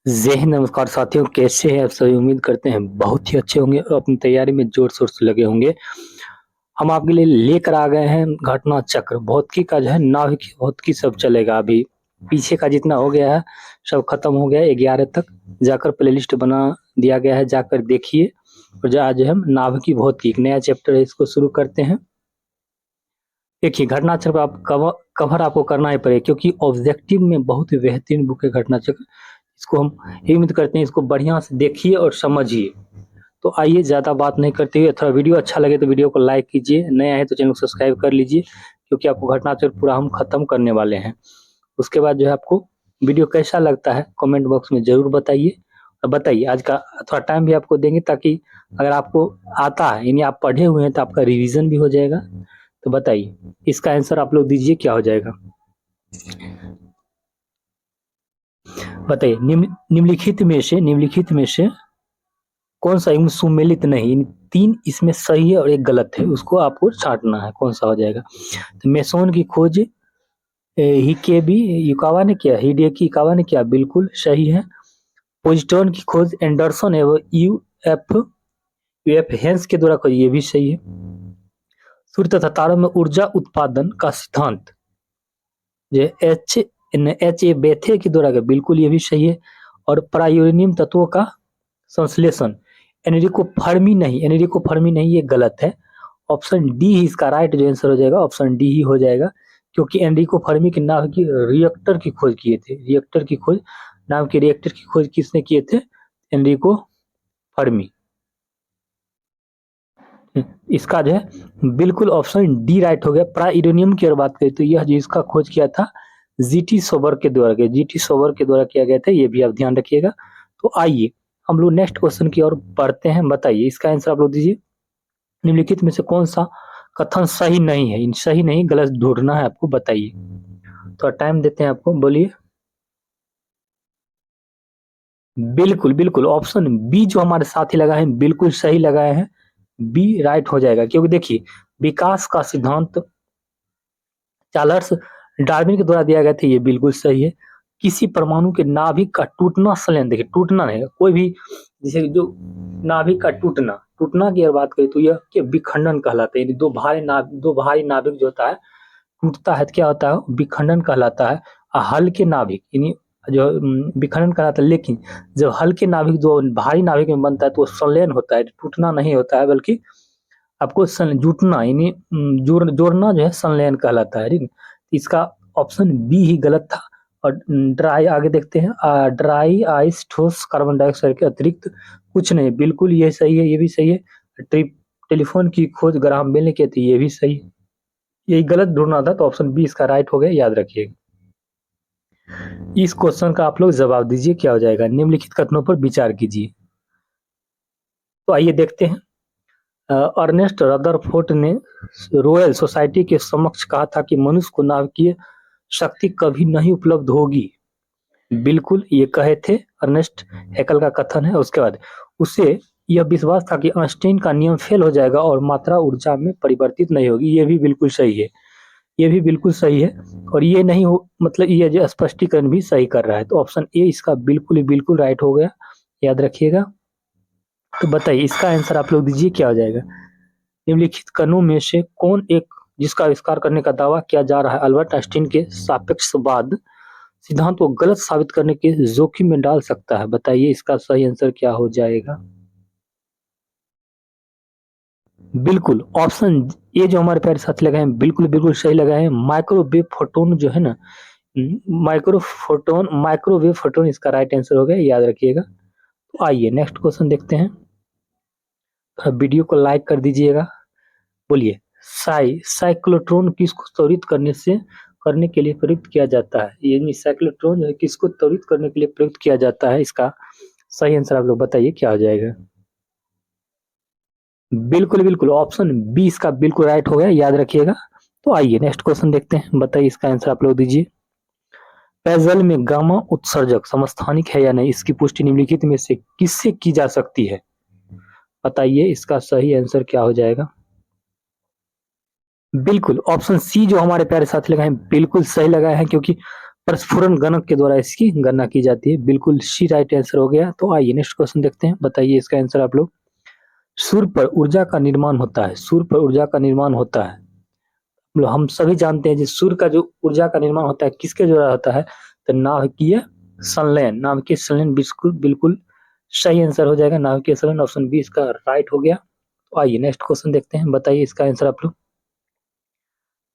जय हिंद, नमस्कार साथियों, कैसे हैं आप सभी। उम्मीद करते हैं बहुत ही अच्छे होंगे और अपनी तैयारी में जोर शोर से लगे होंगे। हम आपके लिए लेकर आ गए हैं घटना चक्र। भौतिकी का जो है नाभिक भौतिकी सब चलेगा। अभी पीछे का जितना हो गया है सब खत्म हो गया है। 11 तक जाकर प्लेलिस्ट बना दिया गया है, जाकर देखिए। और आज जो है हम नाभिकी भौतिकी एक नया चैप्टर है, इसको शुरू करते हैं। देखिए, घटना चक्र आप कवर आपको करना ही पड़ेगा, क्योंकि ऑब्जेक्टिव में बहुत ही बेहतरीन बुक है घटना चक्र। इसको हम यही उम्मीद करते हैं, इसको बढ़िया से देखिए और समझिए। तो आइए, ज़्यादा बात नहीं करते हुए, थोड़ा वीडियो अच्छा लगे तो वीडियो को लाइक कीजिए, नया है तो चैनल को सब्सक्राइब कर लीजिए, क्योंकि आपको घटना चक्र पूरा हम खत्म करने वाले हैं। उसके बाद जो है आपको वीडियो कैसा लगता है कमेंट बॉक्स में ज़रूर बताइए। और बताइए, आज का थोड़ा टाइम भी आपको देंगे, ताकि अगर आपको आता है यानी आप पढ़े हुए हैं तो आपका रिवीजन भी हो जाएगा। तो बताइए, इसका आंसर आप लोग दीजिए, क्या हो जाएगा बताइए। निम्नलिखित में से कौन सा इनमें सुमेलित नहीं। 3 इसमें सही है और 1 गलत है, उसको आपको छांटना है, कौन सा हो जाएगा। तो मेसोन की खोज हिकेबी युकावा ने किया, हिडेकी युकावा ने किया, बिल्कुल सही है। पोजिट्रॉन की खोज एंडरसन एवं यूएफ हेंस के द्वारा की, ये भी सही है। सूर्य तथा तारों में ऊर्जा उत्पादन का सिद्धांत जो एच ए बेथे के द्वारा का, बिल्कुल ये भी सही है। और प्रायोनियम तत्वों का संश्लेषण एनरिको फर्मी नहीं, ये गलत है। ऑप्शन डी ही इसका राइट जो आंसर हो जाएगा, ऑप्शन डी ही हो जाएगा। क्योंकि एनरिको फर्मी के नाम की रिएक्टर की खोज किए थे। रिएक्टर की खोज किसने किए थे? Enrico Fermi. इसका जो है बिल्कुल ऑप्शन डी राइट हो गया। प्राइडोनियम की अगर बात करें तो यह जिसका खोज किया था जीटी सोबर के द्वारा किया गया था, ये भी आप ध्यान रखिएगा। तो आइए हम लोग नेक्स्ट क्वेश्चन की ओर बढ़ते हैं। बताइए, इसका आंसर आप लोग दीजिए। निम्नलिखित में से कौन सा कथन सही नहीं है? सही नहीं, गलत ढूंढना है आपको, बताइए। तो टाइम देते हैं आपको, बोलिए। बिल्कुल ऑप्शन बी जो हमारे साथी लगाए हैं बिल्कुल सही लगाए हैं। बी राइट हो जाएगा, क्योंकि देखिए विकास का सिद्धांत चार्ल्स डार्विन के द्वारा दिया गया था, ये बिल्कुल सही है। किसी परमाणु के नाभिक का टूटना संलयन, देखिए टूटना नहीं, कोई भी जैसे जो नाभिक का टूटना की अगर बात करें तो यह विखंडन कहलाता है। यानी दो भारी नाभिक जो होता है टूटता है तो क्या होता है? विखंडन कहलाता है। हल्के नाभिक यानी जो विखंडन कहलाता है। लेकिन जब हल्के नाभिक जो भारी नाभिक में बनता है तो संलयन होता है, टूटना नहीं होता है, बल्कि आपको जुटना यानी जोड़ना जो है संलयन कहलाता है। इसका ऑप्शन बी ही गलत था। और ड्राई आगे देखते हैं। ड्राई आइस ठोस कार्बन डाइऑक्साइड के अतिरिक्त कुछ नहीं, बिल्कुल ये सही है, ये भी सही है। टेलीफोन की खोज ग्राहम बेल ने की थी, ये भी सही है। यही गलत ढूंढना था, तो ऑप्शन बी इसका राइट हो गया, याद रखिएगा। इस क्वेश्चन का आप लोग जवाब दीजिए, क्या हो जाएगा। निम्नलिखित कथनों पर विचार कीजिए। तो आइए देखते हैं। अर्नेस्ट रदरफोर्ड ने रॉयल सोसाइटी के समक्ष कहा था कि मनुष्य को नाभिकीय शक्ति कभी नहीं उपलब्ध होगी। बिल्कुल ये कहे थे, अर्नेस्ट हैकल का कथन है। उसके बाद उसे यह विश्वास था कि आइंस्टाइन का नियम फेल हो जाएगा और मात्रा ऊर्जा में परिवर्तित नहीं होगी। ये भी बिल्कुल सही है, ये भी बिल्कुल सही है। और ये नहीं हो मतलब ये जो स्पष्टीकरण भी सही कर रहा है। तो ऑप्शन ए इसका बिल्कुल राइट हो गया, याद रखिएगा। तो बताइए, इसका आंसर आप लोग दीजिए, क्या हो जाएगा। निम्नलिखित कणों में से कौन एक जिसका आविष्कार करने का दावा किया जा रहा है अल्बर्ट आइंस्टीन के सापेक्षवाद सिद्धांत को गलत साबित करने के जोखिम में डाल सकता है? बताइए, इसका सही आंसर क्या हो जाएगा। बिल्कुल ऑप्शन ए जो हमारे प्यारे साथी लगाए हैं बिल्कुल सही लगाए हैं। माइक्रोवेव फोटोन जो है ना, माइक्रोवेव फोटोन इसका राइट आंसर हो गया, याद रखिएगा। तो आइए नेक्स्ट क्वेश्चन देखते हैं। वीडियो को लाइक कर दीजिएगा। बोलिए, साइक्लोट्रॉन किसको त्वरित करने के लिए प्रयुक्त किया जाता है? यानी साइक्लोट्रॉन जो है किसको त्वरित करने के लिए प्रयुक्त किया जाता है? इसका सही आंसर आप लोग बताइए, क्या हो जाएगा। बिल्कुल ऑप्शन बी इसका बिल्कुल राइट हो गया, याद रखिएगा। तो आइए नेक्स्ट क्वेश्चन देखते हैं। बताइए, इसका आंसर आप लोग दीजिए। पेयजल में गामा उत्सर्जक समस्थानिक है या नहीं, इसकी पुष्टि निम्नलिखित में से किससे की जा सकती है? बताइए, इसका सही आंसर क्या हो जाएगा। बिल्कुल ऑप्शन सी जो हमारे प्यारे साथी लगाए हैं बिल्कुल सही लगाए हैं, क्योंकि प्रस्फुरन गणक के द्वारा इसकी गणना की जाती है। बिल्कुल सी राइट आंसर हो गया। तो आइए नेक्स्ट क्वेश्चन देखते हैं, बताइए इसका आंसर आप लोग। सूर्य पर ऊर्जा का निर्माण होता है, सूर्य पर ऊर्जा का निर्माण होता है, मतलब हम सभी जानते हैं, जिस सूर्य का जो ऊर्जा का निर्माण होता है किसके द्वारा होता है, तो नाभिकीय संलयन, नाभिकीय संलयन बिल्कुल बिल्कुल सही आंसर हो जाएगा। नाभिकीय संलयन ऑप्शन बी इसका राइट हो गया। तो आइए नेक्स्ट क्वेश्चन देखते हैं, बताइए इसका आंसर आप लोग।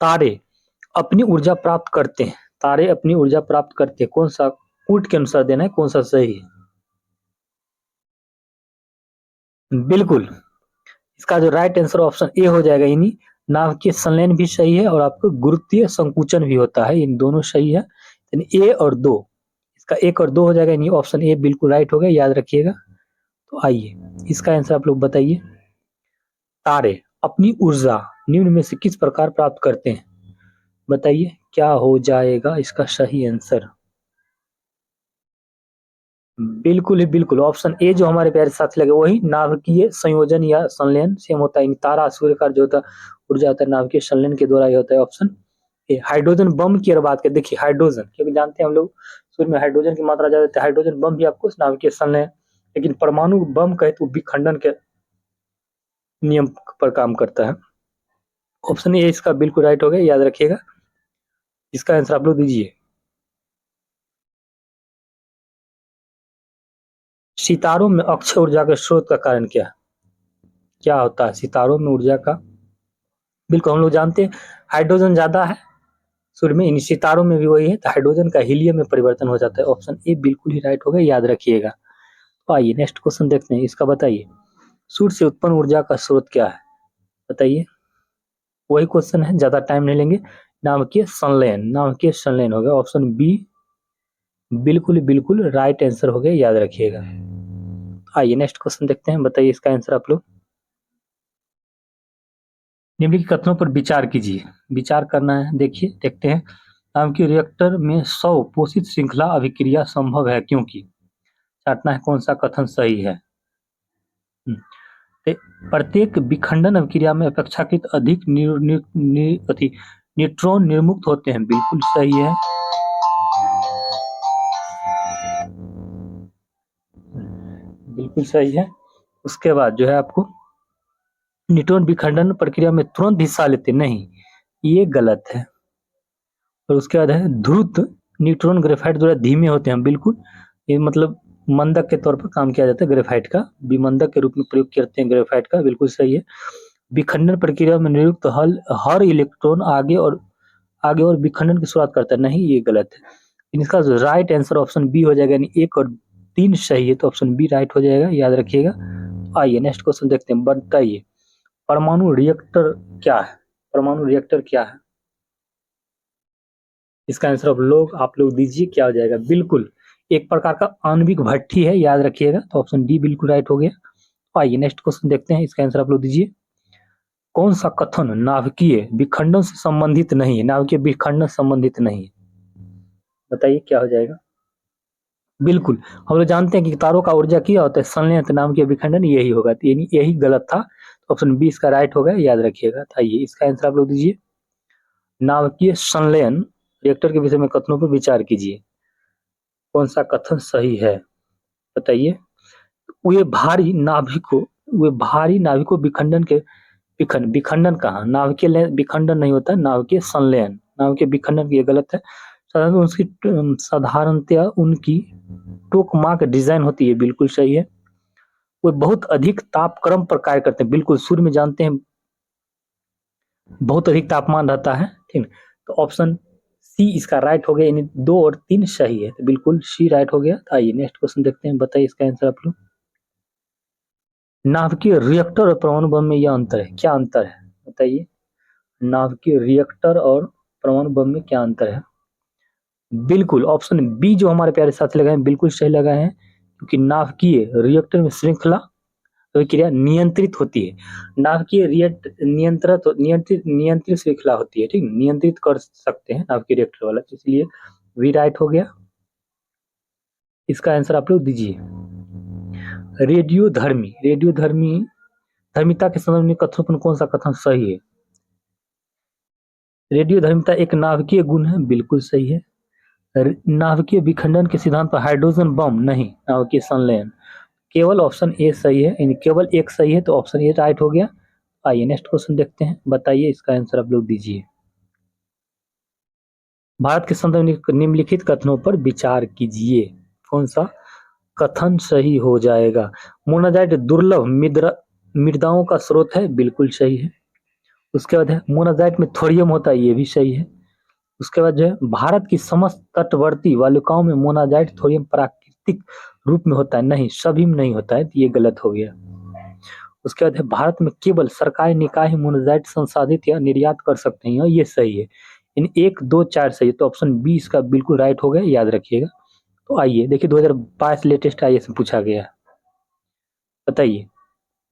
तारे अपनी ऊर्जा प्राप्त करते हैं, तारे अपनी ऊर्जा प्राप्त करते हैं, कौन सा कूट के अनुसार देना है, कौन सा सही है? बिल्कुल इसका जो राइट आंसर ऑप्शन ए हो जाएगा, यानी नाभिकीय संलयन भी सही है और आपको गुरुत्वीय संकुचन भी होता है, इन दोनों सही है, यानी ए और दो, इसका एक और दो हो जाएगा, यानी ऑप्शन ए बिल्कुल राइट हो गया, याद रखिएगा। तो आइए इसका आंसर आप लोग बताइए। तारे अपनी ऊर्जा निम्न में से किस प्रकार प्राप्त करते हैं, बताइए क्या हो जाएगा इसका सही आंसर। बिल्कुल ही बिल्कुल ऑप्शन ए जो हमारे प्यारे साथी लगे, वही नाभिकीय संयोजन या संलयन सेम होता है, तारा सूर्य का जो होता है ऊर्जा होता है नाभिकीय संलयन के द्वारा ही होता है, ऑप्शन ए। हाइड्रोजन बम की अगर बात करें, देखिए हाइड्रोजन, क्योंकि जानते हैं हम लोग सूर्य में हाइड्रोजन की मात्रा ज्यादा होती है, हाइड्रोजन बम भी आपको नाभिकीय संलयन, लेकिन परमाणु बम कहे तो विखंडन के नियम पर काम करता है। ऑप्शन ए इसका बिल्कुल राइट हो गया, याद रखिएगा। इसका आंसर आप लोग दीजिए। सितारों में अक्षय ऊर्जा के स्रोत का कारण क्या होता है सितारों में ऊर्जा का? बिल्कुल हम लोग जानते हैं हाइड्रोजन ज्यादा है सूर्य में, इन सितारों में भी वही है, तो हाइड्रोजन का हीलियम में परिवर्तन हो जाता है, ऑप्शन ए बिल्कुल ही राइट होगा, याद रखिएगा। तो आइए नेक्स्ट क्वेश्चन देखते हैं, इसका बताइए। सूर्य से उत्पन्न ऊर्जा का स्रोत क्या है, बताइए। वही क्वेश्चन है, ज्यादा टाइम नहीं लेंगे। नाभिकीय संलयन, नाभिकीय संलयन हो गया, ऑप्शन बी बिल्कुल बिल्कुल राइट आंसर हो गया, याद रखिएगा। आइए नेक्स्ट क्वेश्चन देखते हैं, बताइए इसका आंसर आप लोग। निम्नलिखित कथनों पर विचार कीजिए, विचार करना है, देखिए देखते हैं। नाभिकीय रिएक्टर में 100 पोषित श्रृंखला अभिक्रिया संभव है क्योंकि, चाटना है कौन सा कथन सही है। प्रत्येक विखंडन अभिक्रिया में अपेक्षाकृत अधिक न्यूट्रॉन निर्मुक्त होते हैं, बिल्कुल सही है। बिल्कुल सही है। उसके बाद जो है आपको न्यूट्रॉन विखंडन प्रक्रिया में तुरंत हिस्सा लेते नहीं, ये गलत है। और उसके बाद है ध्रुत न्यूट्रॉन ग्रेफाइट द्वारा धीमे होते हैं, बिल्कुल ये मतलब मंदक के तौर पर काम किया जाता है, ग्रेफाइट का विमंदक के रूप में प्रयोग करते हैं ग्रेफाइट का, बिल्कुल सही है। विखंडन प्रक्रिया में नियुक्त हर इलेक्ट्रॉन आगे और विखंडन की शुरुआत करता है, नहीं ये गलत है। इसका राइट आंसर ऑप्शन बी हो जाएगा, यानी एक और तीन सही है, तो ऑप्शन बी राइट हो जाएगा, याद रखिएगा। आइए नेक्स्ट क्वेश्चन देखते हैं, बताइए परमाणु रिएक्टर क्या है, परमाणु रिएक्टर क्या है, इसका आंसर आप लोग दीजिए, क्या हो जाएगा। बिल्कुल एक प्रकार का आणविक भट्ठी है, याद रखिएगा, तो ऑप्शन डी बिल्कुल राइट हो गया। आइए नेक्स्ट क्वेश्चन देखते हैं, इसका आंसर आप लोग दीजिए। कौन सा कथन नाभिकीय विखंडन से संबंधित नहीं है, नाभिकीय विखंडन संबंधित नहीं है, बताइए क्या हो जाएगा। बिल्कुल हम लोग जानते हैं कि तारों का ऊर्जा क्या होता है, संलयन नाम के विखंडन, यही होगा, तो यही गलत था, तो ऑप्शन बी इसका राइट होगा, याद रखिएगा। आइए इसका आंसर आप लोग दीजिए। नाभिकीय संलयन रिएक्टर के विषय में कथनों पर विचार कीजिए, कौन सा कथन सही है, बताइए। वे भारी नाभिकों वे भारी नाभिकों विखंडन के विखंडन कहाँ, नाभिकीय विखंडन नहीं होता, नाभिकीय संलयन, नाभिकीय विखंडन ये गलत है। साधारणतया उनकी टोकमाक डिजाइन होती है, बिल्कुल सही है। वो बहुत अधिक तापक्रम पर कार्य करते हैं, बिल्कुल सूर्य में जानते हैं बहुत अधिक तापमान रहता है, ठीक। तो ऑप्शन सी इसका राइट हो गया, यानी 2 और 3 सही है, तो बिल्कुल सी राइट हो गया। तो आइए नेक्स्ट क्वेश्चन देखते हैं, बताइए इसका आंसर आप लोग। नाभिकीय रिएक्टर और परमाणु बम में यह अंतर है, क्या अंतर है, बताइए। नाभिकीय रिएक्टर और परमाणु बम में क्या अंतर है? बिल्कुल ऑप्शन बी जो हमारे प्यारे साथी लगाए हैं बिल्कुल सही लगाए हैं, क्योंकि नाभिकीय रिएक्टर में श्रृंखला अभिक्रिया नियंत्रित होती है, नाभिकीय नियंत्रित नियंत्रित श्रृंखला होती है, ठीक, नियंत्रित कर सकते हैं नाभिकीय रिएक्टर वाला, तो इसलिए वी राइट हो गया। इसका आंसर आप लोग दीजिए। धर्मिता के संदर्भ में कथन कौन सा कथन सही है? रेडियो धर्मिता एक नाभिकीय गुण है, बिल्कुल सही है। नाभिकीय विखंडन के सिद्धांत पर हाइड्रोजन बम नहीं, नाभिकीय संलयन। केवल ऑप्शन ए सही है, यानी केवल एक सही है, तो ऑप्शन ए राइट हो गया। आइए नेक्स्ट क्वेश्चन देखते हैं, बताइए इसका आंसर आप लोग दीजिए। भारत के संदर्भ निम्नलिखित कथनों पर विचार कीजिए, कौन सा कथन सही हो जाएगा। मोनाजाइट दुर्लभ मृदाओं का स्रोत है, बिल्कुल सही है। उसके बाद है मोनाजाइट में थोरियम होता है, ये भी सही है। उसके बाद जो है भारत की समस्त तटवर्ती वालुकाओं में मोनाजाइट थोरियम प्राकृतिक रूप में होता है, नहीं, सभी में नहीं होता है, तो ये गलत हो गया। उसके बाद है भारत में केवल सरकारी निकाय ही मोनाजाइट संसाधित या निर्यात कर सकते हैं, ये सही है। इन 1, 2, 4 सही है, तो ऑप्शन बी इसका बिल्कुल राइट हो गया, याद रखिएगा। तो आइए देखिए 2022 लेटेस्ट आईएएस में पूछा गया है, बताइए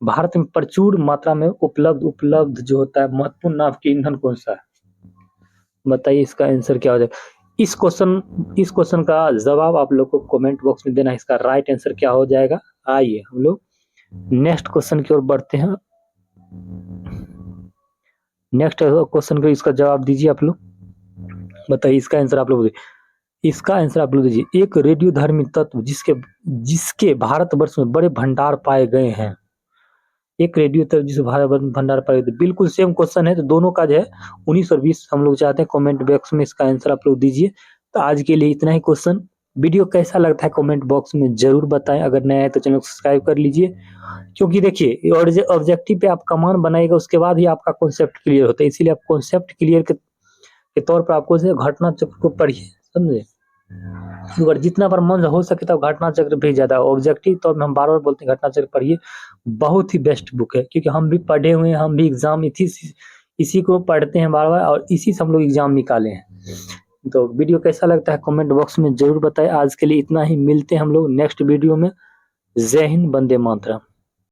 भारत में प्रचुर मात्रा में उपलब्ध जो होता है महत्वपूर्ण नाभिकीय ईंधन कौन सा है, बताइए इसका आंसर क्या हो जाएगा। इस क्वेश्चन का जवाब आप लोग को कमेंट बॉक्स में देना है, इसका राइट आंसर क्या हो जाएगा। आइए हम लोग नेक्स्ट क्वेश्चन की ओर बढ़ते हैं। नेक्स्ट क्वेश्चन का इसका जवाब दीजिए आप लोग, बताइए इसका आंसर आप लोग इसका आंसर आप लोग दीजिए। एक रेडियोधर्मी तत्व जिसके भारतवर्ष में बड़े भंडार पाए गए हैं, एक रेडियो तत्व जिसके भारत भंडार पाए गए, बिल्कुल सेम क्वेश्चन है, तो दोनों का जो है 19 और 20 हम लोग चाहते हैं, कमेंट बॉक्स में इसका आंसर आप लोग दीजिए। तो आज के लिए इतना ही क्वेश्चन। वीडियो कैसा लगता है कमेंट बॉक्स में जरूर बताएं, अगर नया है तो चैनल को सब्सक्राइब कर लीजिए, क्योंकि देखिए ऑब्जेक्टिव पे आप कमान बनाएगा उसके बाद ही आपका कॉन्सेप्ट क्लियर होता है, इसीलिए आप कॉन्सेप्ट क्लियर के तौर पर आपको घटना चक्र को पढ़िए, समझे। अगर जितना बार मन हो सके तो घटना चक्र भी ज्यादा ऑब्जेक्टिव तौर में हम बार बार बोलते हैं घटना चक्र पढ़िए, बहुत ही बेस्ट बुक है, क्योंकि हम भी पढ़े हुए हैं, हम भी एग्जाम इसी को पढ़ते हैं बार बार, और इसी से हम लोग एग्जाम निकाले हैं। तो वीडियो कैसा लगता है कमेंट बॉक्स में जरूर बताएं। आज के लिए इतना ही, मिलते हैं हम लोग नेक्स्ट वीडियो में। जय हिंद, वंदे मातरम।